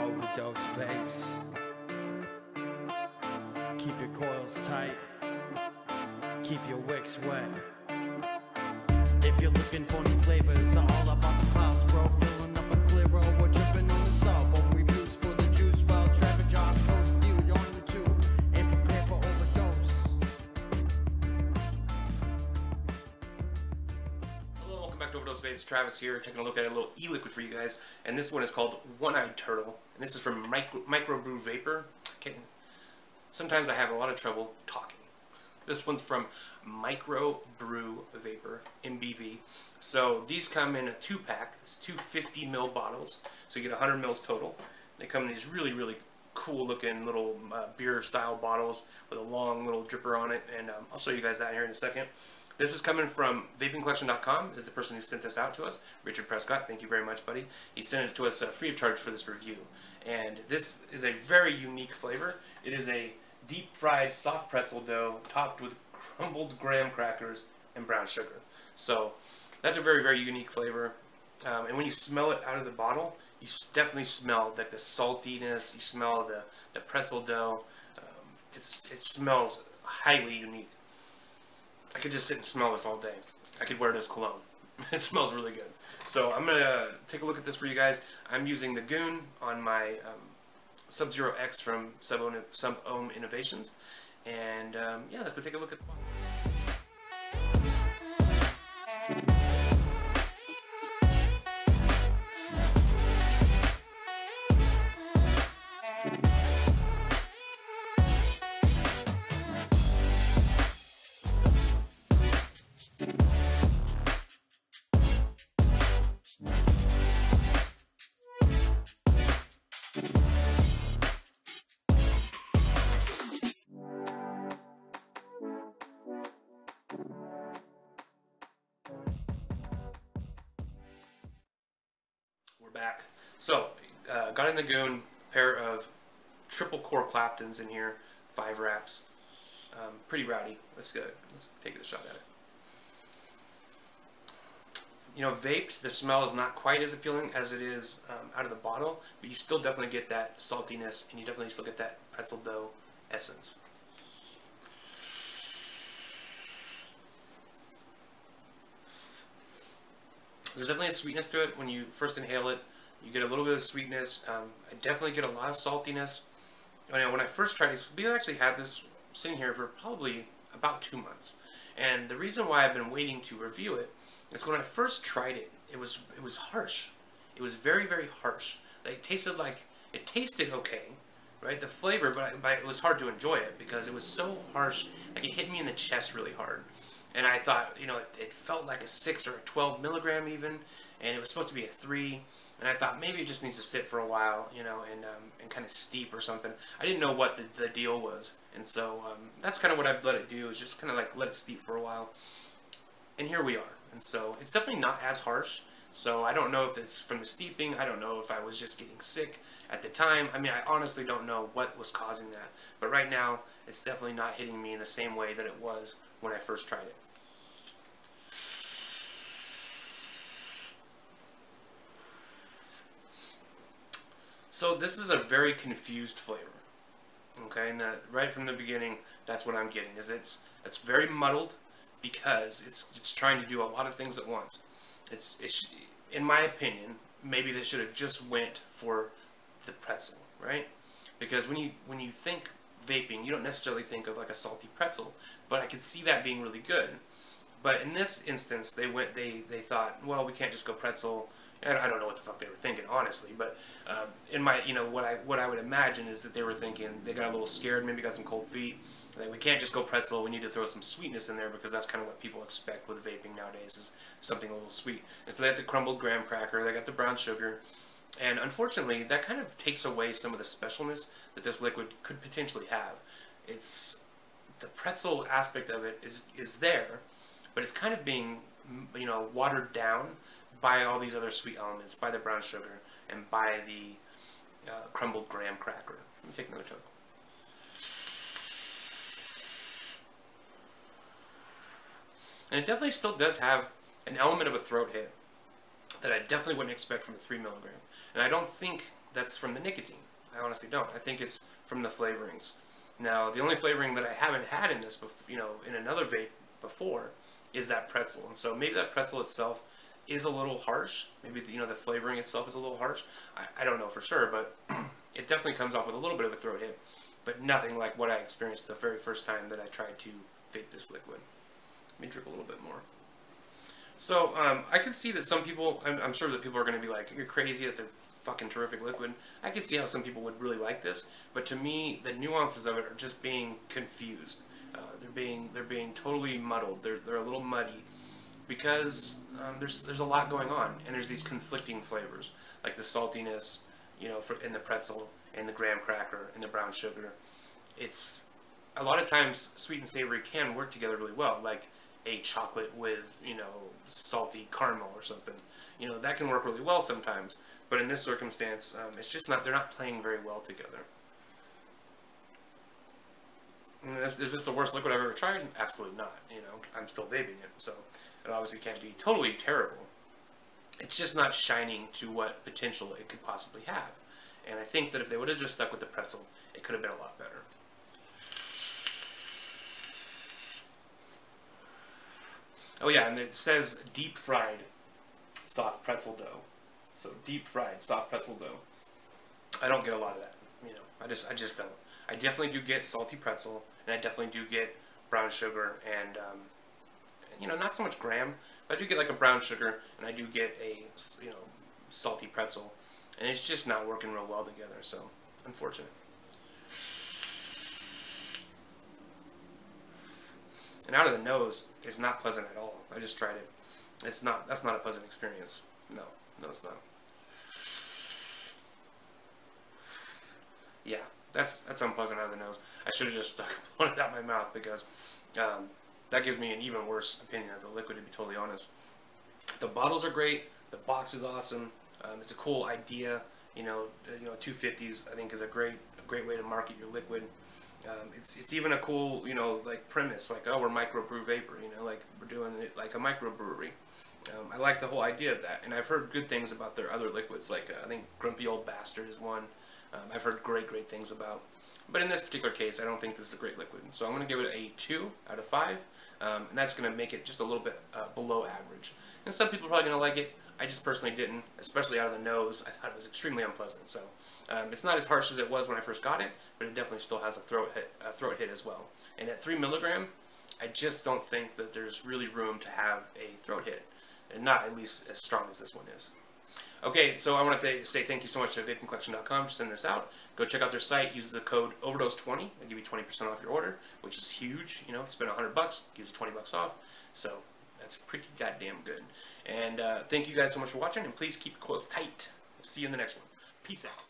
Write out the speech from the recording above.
OverDose Vapes. Keep your coils tight. Keep your wicks wet. If you're looking for new flavors, I'm all about the clouds, bro. Filling up a clear road, we're dripping on the sub-ohm reviews for the juice while traffic jars post viewed on YouTube and prepare for overdose. Hello, welcome back to OverDose Vapes. Travis here, taking a look at a little e-liquid for you guys, and this one is called One-Eyed Turtle, and this is from Brew Vapor. Sometimes I have a lot of trouble talking. This one's from Brew Vapor, MBV. So these come in a 2-pack. It's 250 ml bottles, so you get 100 mils total. They come in these really cool looking little beer style bottles with a long little dripper on it, and I'll show you guys that here in a second. This is coming from vapingcollection.com, is the person who sent this out to us, Richard Prescott. Thank you very much, buddy. He sent it to us free of charge for this review. And this is a very unique flavor. It is a deep fried soft pretzel dough topped with crumbled graham crackers and brown sugar. So that's a very unique flavor. And when you smell it out of the bottle, you definitely smell like the saltiness. You smell the pretzel dough. It smells highly unique. I could just sit and smell this all day. I could wear this cologne. It smells really good. So I'm gonna take a look at this for you guys. I'm using the Goon on my Sub-Zero X from sub-ohm Innovations, and yeah, let's go take a look at the bottle. We're back. So, got in the Goon, a pair of triple core Claptons in here, 5 wraps. Pretty rowdy. Let's take a shot at it. You know, vaped, the smell is not quite as appealing as it is out of the bottle, but you still definitely get that saltiness, and you definitely still get that pretzel dough essence. There's definitely a sweetness to it when you first inhale it. You get a little bit of sweetness. I definitely get a lot of saltiness. When I first tried this, we actually had this sitting here for probably about 2 months. And the reason why I've been waiting to review it is when I first tried it, it was harsh. It was very harsh. It tasted okay, right? The flavor, but it was hard to enjoy it because it was so harsh. Like, it hit me in the chest really hard. And I thought, it felt like a 6 or a 12 milligram even, and it was supposed to be a 3. And I thought maybe it just needs to sit for a while, and kind of steep or something. I didn't know what the deal was, and so that's kind of what I've let it do, is just kind of like let it steep for a while. And here we are. And so it's definitely not as harsh. So I don't know if it's from the steeping. I don't know if I was just getting sick at the time. I mean, I honestly don't know what was causing that. But right now, it's definitely not hitting me in the same way that it was when I first tried it. So this is a very confused flavor. Okay, and that right from the beginning, that's what I'm getting. It's very muddled because it's trying to do a lot of things at once. It's in my opinion, maybe they should have just went for the pretzel, right? Because when you think vaping, you don't necessarily think of like a salty pretzel, but I could see that being really good. But in this instance, they thought, well, we can't just go pretzel. I don't know what the fuck they were thinking, honestly, but in my, what I would imagine is that they were thinking, they got a little scared, maybe got some cold feet. Like, we can't just go pretzel, we need to throw some sweetness in there, because that's kind of what people expect with vaping nowadays, is something a little sweet. And so they had the crumbled graham cracker, they got the brown sugar, and unfortunately, that kind of takes away some of the specialness that this liquid could potentially have. The pretzel aspect of it is there, but it's kind of being, watered down by all these other sweet elements, by the brown sugar, and by the crumbled graham cracker. Let me take another toke. And it definitely still does have an element of a throat hit that I definitely wouldn't expect from a 3 milligram. And I don't think that's from the nicotine. I honestly don't. I think it's from the flavorings. Now, the only flavoring that I haven't had in this, in another vape before, is that pretzel. And so maybe that pretzel itself is a little harsh. Maybe the flavoring itself is a little harsh. I don't know for sure, but it definitely comes off with a little bit of a throat hit, but nothing like what I experienced the very first time that I tried to vape this liquid. Let me drip a little bit more. So I can see that some people, I'm sure that people are going to be like, you're crazy, that's a fucking terrific liquid. I can see how some people would really like this, but to me, the nuances of it are just being confused. They're being totally muddled. They're a little muddy because there's a lot going on, and there's these conflicting flavors, like the saltiness, in the pretzel, and the graham cracker, and the brown sugar. It's a lot of times sweet and savory can work together really well, like a chocolate with salty caramel or something. That can work really well sometimes, but in this circumstance, it's just not. They're not playing very well together. Is this the worst liquid I've ever tried? Absolutely not. I'm still vaping it, so it obviously can't be totally terrible. It's just not shining to what potential it could possibly have. And I think that if they would have just stuck with the pretzel, it could have been a lot better. Oh yeah, and it says deep fried soft pretzel dough. So deep fried soft pretzel dough. I don't get a lot of that. I just don't. I definitely do get salty pretzel, and I definitely do get brown sugar, and not so much graham, but I do get like a brown sugar, and I do get a salty pretzel, and it's just not working real well together. So unfortunate. And out of the nose is not pleasant at all. I just tried it. That's not a pleasant experience. No, it's not. Yeah, that's unpleasant out of the nose. I should have just stuck it out my mouth, because that gives me an even worse opinion of the liquid, to be totally honest. The bottles are great. The box is awesome. It's a cool idea. 250s I think is a great way to market your liquid. It's even a cool premise, like, oh, we're microbrew vapor, like we're doing it like a microbrewery. I like the whole idea of that, and I've heard good things about their other liquids, like I think Grumpy Old Bastard is one. I've heard great things about, but in this particular case, I don't think this is a great liquid. So I'm going to give it a 2 out of 5, and that's going to make it just a little bit below average. And some people are probably going to like it. I just personally didn't, especially out of the nose. I thought it was extremely unpleasant. So it's not as harsh as it was when I first got it, but it definitely still has a throat hit as well. And at 3 milligram, I just don't think that there's really room to have a throat hit, and not at least as strong as this one is. Okay, so I want to say thank you so much to vapingcollection.com for sending this out. Go check out their site. Use the code OverDose20. They'll give you 20% off your order, which is huge. Spend $100, gives you 20 bucks off. So that's pretty goddamn good. And thank you guys so much for watching, and please keep your coils tight. See you in the next one. Peace out.